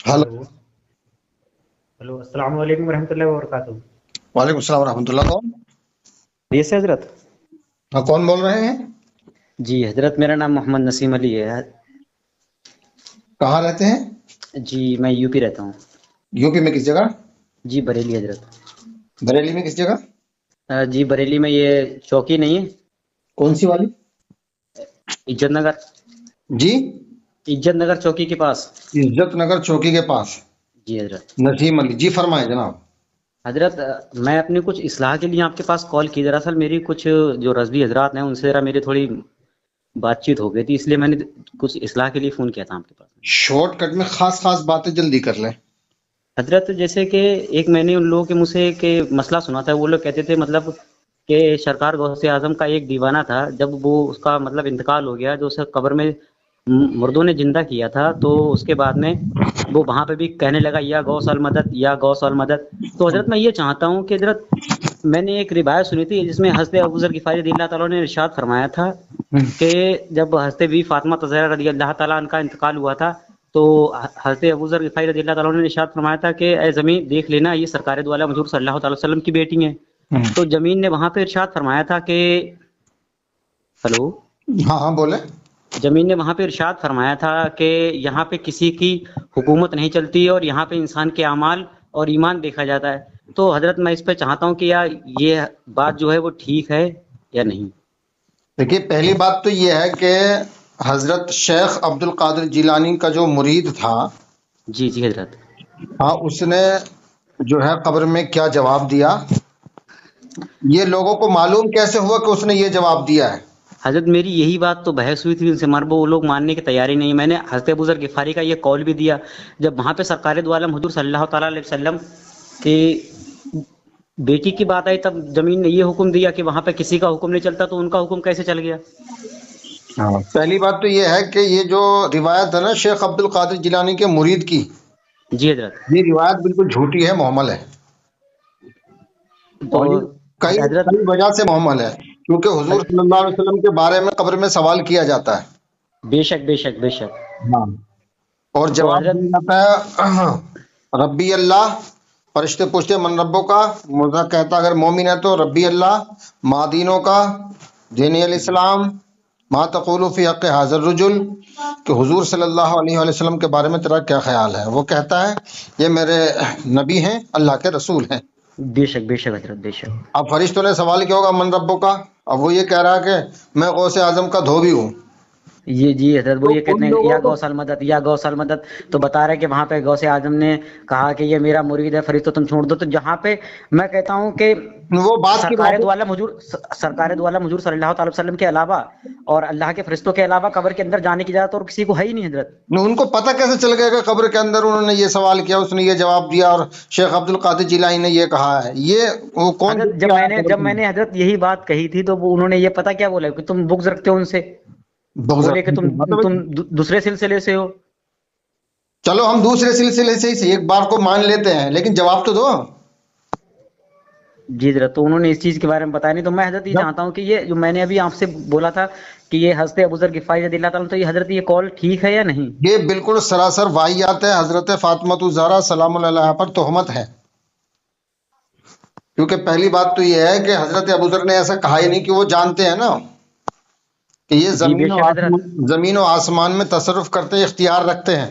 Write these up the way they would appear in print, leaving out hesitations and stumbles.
Hello. Hello. Hello, अस्सलाम वालेकुम रहमतुल्लाहि व बरकातहू। वालेकुम सलाम रहमतुल्लाह। कौन? ये से हजरत। हाँ, कौन बोल रहे हैं? जी हजरत, मेरा नाम मोहम्मद नसीम अली है। कहाँ रहते हैं? जी मैं यूपी रहता हूँ। यूपी में किस जगह? जी बरेली हजरत। बरेली में किस जगह? जी बरेली में ये चौकी नहीं है, कौन सी वाली? इज्जत नगर। जी। इज्जत नगर चौकी के पास। इज्जत नगर चौकी के पास। जी हजरत। नसीम अली जी, फरमाए जनाब। हजरत, मैं अपनी कुछ इस्लाह के लिए आपके पास कॉल की। दरअसल मेरी कुछ जो रज़वी हजरात हैं उनसे ज़रा मेरी थोड़ी बातचीत हो गई थी, इसलिए मैंने कुछ इस्लाह के लिए फ़ोन किया था आपके पास। शॉर्टकट में खास खास बातें जल्दी कर लें। हजरत, जैसे कि एक मैंने उन लोगों के मुँह से के मसला सुना था। वो लोग कहते थे मतलब कि सरकार गौसे आजम का एक दीवाना था, जब वो उसका मतलब इंतकाल हो गया, जो उसे कब्र में मुर्दों ने जिंदा किया था, तो उसके बाद में वो वहां पे भी कहने लगा या गौसल मदद, या गौसल मदद। तो हजरत मैं ये चाहता हूँ कि हजरत, मैंने एक रिवायत सुनी थी जिसमें हज़रत अबू ज़र ग़िफ़ारी रज़ी अल्लाह ताला ने इरशाद फरमाया था कि जब हज़रत बी फातिमा तज़हरा रज़ी अल्लाह ताला अन्हा का इंतकाल हुआ था, तो हज़रत अबू ज़र ग़िफ़ारी रज़ी अल्लाह ताला ने इरशाद फरमाया था कि ए ज़मीन देख लेना, ये सरकार दो आलम हुज़ूर सल्लल्लाहु अलैहि वसल्लम की बेटी हैं। तो ज़मीन ने वहां पे इरशाद फरमाया था कि हेलो, हाँ हाँ, बोले। ज़मीन ने वहां पे इरशाद फरमाया था कि यहाँ पे किसी की हुकूमत नहीं चलती और यहाँ पे इंसान के अमाल और ईमान देखा जाता है। तो हजरत मैं इस पे चाहता हूँ कि यार ये बात जो है वो ठीक है या नहीं। देखिए, पहली बात तो ये है कि हजरत शेख अब्दुल कादिर जिलानी का जो मुरीद था, जी जी हजरत। हाँ, उसने जो है कब्र में क्या जवाब दिया, ये लोगों को मालूम कैसे हुआ कि उसने ये जवाब दिया है? हजरत मेरी यही बात तो बहस हुई थी उनसे, मगर वो लोग मानने की तैयारी नहीं है। मैंने हज़रत अबू ज़र ग़िफ़ारी का ये कौल भी दिया जब वहां पे सरकार दो आलम हुज़ूर सल्लल्लाहु ताला अलैहि वसल्लम की बेटी की बात आई, तब जमीन ने ये हुक्म दिया कि वहां पे किसी का हुक्म नहीं चलता, तो उनका हुक्म कैसे चल गया। हाँ, पहली बात तो ये है कि ये जो रिवायत है ना शेख अब्दुल कादिर जिलानी के मुरीद की, जी हजरत। ये रिवायत बिल्कुल झूठी है, मुहम्मल है। तो और ये कई हजरत, कई वजह से मुहम्मल है, क्योंकि हुजूर सल्लल्लाहु अलैहि वसल्लम के बारे में कब्र में सवाल किया जाता है। बेशक बेशक बेशक। हाँ। और तो जवाब हजरत, दिया जाता है रब्बी अल्लाह। फरिश्ते पूछते मन रब्बों का, मुर्दा कहता अगर मोमिन है तो रब्बी अल्लाह। मादीनों का, दीन अल इस्लाम। मा तक़ूलु फी हक़्क़ि हाज़िर रजुल, कि हुजूर सल्लल्लाहु अलैहि वसल्लम के बारे में तेरा क्या ख्याल है? वो कहता है ये मेरे नबी हैं, अल्लाह के रसूल हैं। बेशक बेशक हजरत बेशक। अब फरिश्तों ने सवाल किया होगा मन रब्बों का, अब वो ये कह रहा है कि मैं गौसे आजम का धोबी हूँ। ये जी हजरत, वो तो ये कहते उन हैं लोगों या को गौसल मदद, या गौसल मदद। तो बता रहे हैं कि वहां पे गौसे आजम ने कहा कि ये मेरा मुरीद है, फरिश्तों तुम छोड़ दो। तो जहां पे मैं कहता हूं कि वो बात की बात सरकार है। दो आलम हुजूर, सरकार दो आलम हुजूर सल्लल्लाहु अलैहि वसल्लम के अलावा और अल्लाह के फरिश्तों के अलावा कब्र के अंदर जाने की इजाजत और किसी को है ही नहीं हजरत। उनको पता कैसे चल गया कि कब्र के अंदर उन्होंने ये सवाल किया, उसने ये जवाब दिया और शेख अब्दुल कादिर जिलानी ने ये कहा है? ये वो कौन हजरत, व्यक्ति आया कब्र जब के अंदर? मैंने हजरत यही बात कही थी, तो वो उन्होंने ये पता क्या बोला कि तुम बुग्ज रखते हो उनसे। बुग़्ज़ बोले कि रखने की बात है तुम भाई। दूसरे सिलसिले से हो। चलो हम दूसरे सिलसिले से ही सही, एक बार को मान लेते हैं, लेकिन जवाब तो दो। जी हजरत, तो उन्होंने इस चीज के बारे में बताया नहीं। तो मैं हजरत ये जब चाहता हूँ कि ये जो मैंने अभी आपसे बोला था कि ये हज़रत अबू ज़र ग़िफ़ारी रज़ियल्लाहु ताला, तो ये हजरत ये कॉल ठीक है या नहीं। ये बिल्कुल सरासर वाहियात है, हजरत फातिमा ज़हरा सलामुल्लाह अलैहा पर तोहमत है। क्योंकि पहली बात तो ये है कि हजरत अबू ज़र ने ऐसा कहा ही नहीं, कि वो जानते हैं ना कि ये जी बेशक हजरत। जमीन और आसमान में तसर्रुफ करते हैं, इख्तियार रखते हैं।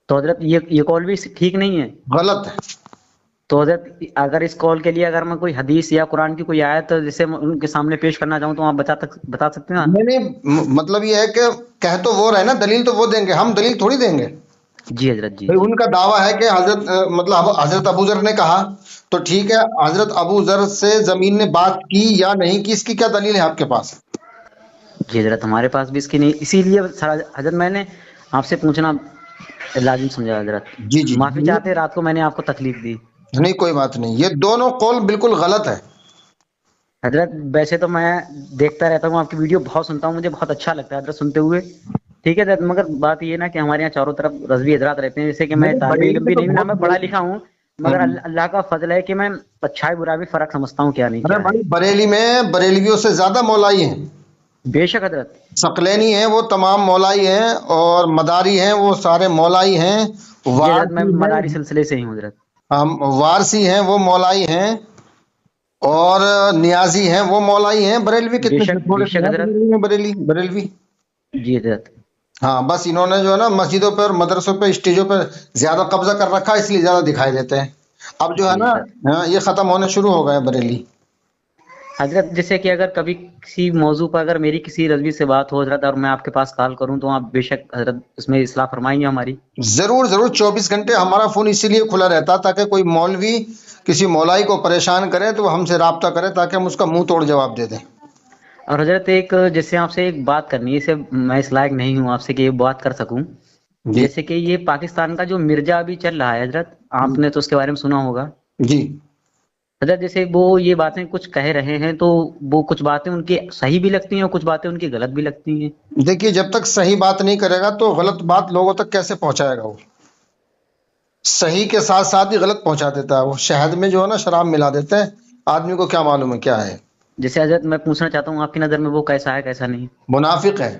तो हजरत ये कॉल भी ठीक नहीं है। गलत है। तो हजरत अगर इस कॉल के लिए अगर मैं कोई हदीस या कुरान की कोई आयत जिसे मैं उनके सामने पेश करना चाहूँ, तो आप बता सकते हैं ना। नहीं नहीं, मतलब ये है कि कह तो वो रहे ना, दलील तो वो देंगे, हम दलील थोड़ी देंगे। जी हजरत जी भाई जी। उनका दावा है कि हजरत मतलब हजरत अबू जर ने कहा, तो ठीक है, हजरत अबू जर से जमीन ने बात की या नहीं की, इसकी क्या दलील है आपके पास? जी हजरत, हमारे पास भी इसकी नहीं, इसीलिए हजरत मैंने आपसे पूछना लाजिम समझा हजरत। जी जी। माफी चाहते रात को मैंने आपको तकलीफ दी। नहीं, कोई बात नहीं, ये दोनों कौल बिल्कुल गलत है। हजरत वैसे तो मैं देखता रहता हूँ आपकी वीडियो, बहुत सुनता हूँ, मुझे बहुत अच्छा लगता है हजरत सुनते हुए। ठीक है हजरत, मगर बात ये ना कि हमारे यहाँ चारों तरफ रज़वी हजरात रहते हैं, जैसे कि मैं नहीं, तालिब बरेली इल्म में भी तो नहीं, ना बहुत मैं पढ़ा लिखा हूँ, मगर अल्लाह का फजल है कि मैं अच्छा बुरा भी फर्क समझता हूँ, क्या नहीं अरे क्या है। भाई, बरेली में बरेलवियों से ज्यादा मौलाई हैं। बेशक हजरत। सकलैनी हैं वो तमाम मौलाई हैं, और मदारी हैं वो सारे मौलाई हैं। جی حضرت میں وارسی مداری ہیں، سلسلے سے ہی ہوں حضرت. ہم وارسی ہیں وہ مولائی ہیں، اور نیازی ہیں وہ مولائی ہیں. بریلوی بے کتنے سے شک بے تھوڑے سے شک ہیں حضرت. بریلوی میں، بریلوی. جی حضرت. ہاں بس انہوں نے جو ہے نا مسجدوں پہ اور مدرسوں پہ اسٹیجوں پہ زیادہ قبضہ کر رکھا ہے، اس لیے زیادہ دکھائی دیتے ہیں. اب جو ہے جی نا حضرت. ہاں، یہ ختم ہونے شروع ہو گئے بریلی. حضرت جیسے کہ اگر کبھی کسی موضوع پر اگر میری کسی رضوی سے بات ہو حضرت اور میں آپ کے پاس کال کروں تو آپ بے شک حضرت اس میں اصلاح فرمائیں گے ہماری. ضرور ضرور، 24 گھنٹے ہمارا فون اسی لیے کھلا رہتا تاکہ کوئی مولوی کسی مولائی کو پریشان کرے تو وہ ہم سے رابطہ کرے تاکہ ہم اس کا منہ توڑ جواب دے دیں. اور حضرت ایک جیسے آپ سے ایک بات کرنی ہے، اسے میں اس لائق نہیں ہوں آپ سے کہ یہ بات کر سکوں. جی جیسے کہ یہ پاکستان کا جو مرزا ابھی چل رہا ہے حضرت، آپ نے تو اس کے بارے میں سنا ہوگا. جی. حضرت جیسے وہ یہ باتیں کچھ کہہ رہے ہیں تو وہ کچھ باتیں ان کی صحیح بھی لگتی ہیں اور کچھ باتیں ان کی غلط بھی لگتی ہیں. دیکھیے، جب تک صحیح بات نہیں کرے گا تو غلط بات لوگوں تک کیسے پہنچائے گا؟ وہ صحیح کے ساتھ ساتھ ہی غلط پہنچا دیتا ہے. وہ شہد میں جو ہے نا شراب ملا دیتے ہیں، آدمی کو کیا معلوم ہے کیا ہے. جیسے حضرت میں پوچھنا چاہتا ہوں آپ کی نظر میں وہ کیسا ہے کیسا نہیں؟ منافق ہے.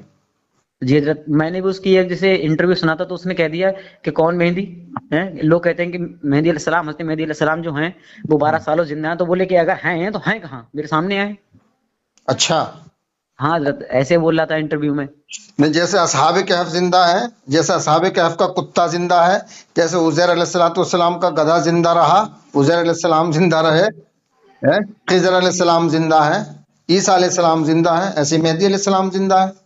جی حضرت، میں نے بھی اس کی ایک جیسے انٹرویو سنا تھا تو اس نے کہہ دیا کہ کون مہندی ہیں. لوگ کہتے ہیں کہ مہدی علیہ السلام، حضرت مہدی علیہ السلام جو ہیں وہ 12 سالوں زندہ ہیں، تو بولے کہ اگر ہیں تو ہیں کہاں، میرے سامنے آئے. اچھا. ہاں حضرت ایسے بول رہا تھا انٹرویو میں. نہیں، جیسے اصحاب کہف زندہ ہے، جیسے اصحاب کہف کا کتا زندہ ہے، جیسے عزیر علیہ السلام کا گدھا زندہ رہا، عزیر علیہ السلام زندہ رہے، خضر علیہ السلام زندہ ہے، عیسیٰ علیہ السلام زندہ ہے، ایسے مہدی علیہ السلام زندہ ہے.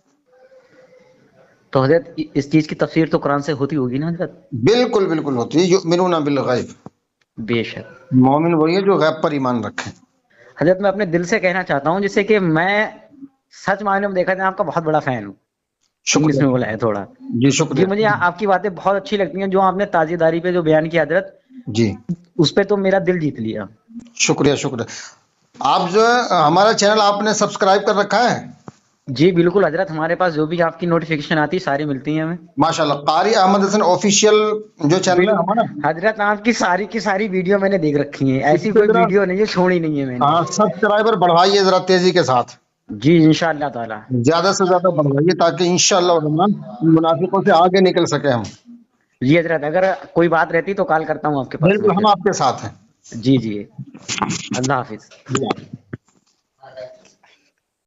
تو حضرت اس چیز کی تفسیر تو قرآن سے ہوتی ہوگی نا حضرت؟ بالکل بالکل ہوتی ہے. یؤمنون بالغیب، بے شک. مومن وہی ہے جو غیب پر ایمان رکھے. حضرت میں اپنے دل سے کہنا چاہتا ہوں جیسے کہ میں سچ معنی میں دیکھا جائے آپ کا بہت بڑا فین ہوں. انگلش شکریہ. میں بولا ہے تھوڑا. جی جی شکریہ. مجھے آپ کی باتیں بہت اچھی لگتی ہیں، جو آپ نے تازی داری پہ جو بیان کیا حضرت، جی اس پہ تو میرا دل جیت لیا. شکریہ شکریہ. آپ جو ہے ہمارا چینل آپ نے سبسکرائب کر رکھا ہے؟ جی بالکل حضرت، ہمارے پاس جو بھی آپ کی نوٹیفیکیشن آتی ہے ساری ملتی ہیں ہمیں. ماشاء اللہ. قاری احمد حسن آفیشیل جو چینل ہے ہمارا، حضرت آپ کی ساری ویڈیو میں نے دیکھ رکھی ہیں، ایسی اس پہ کوئی ذرا ویڈیو نہیں ہے چھوڑی نہیں ہے میں نے. سبسکرائبر بڑھوائیے ذرا تیزی کے ساتھ، جی انشاءاللہ تعالی. زیادہ سے زیادہ بڑھوائیے تاکہ انشاءاللہ الرحمن منافقوں سے آگے نکل سکے ہم. جی حضرت اگر کوئی بات رہتی تو کال کرتا ہوں آپ کے پاس میں بالکل، ہم پھر. آپ کے ساتھ ہیں. جی جی. اللہ حافظ. جی.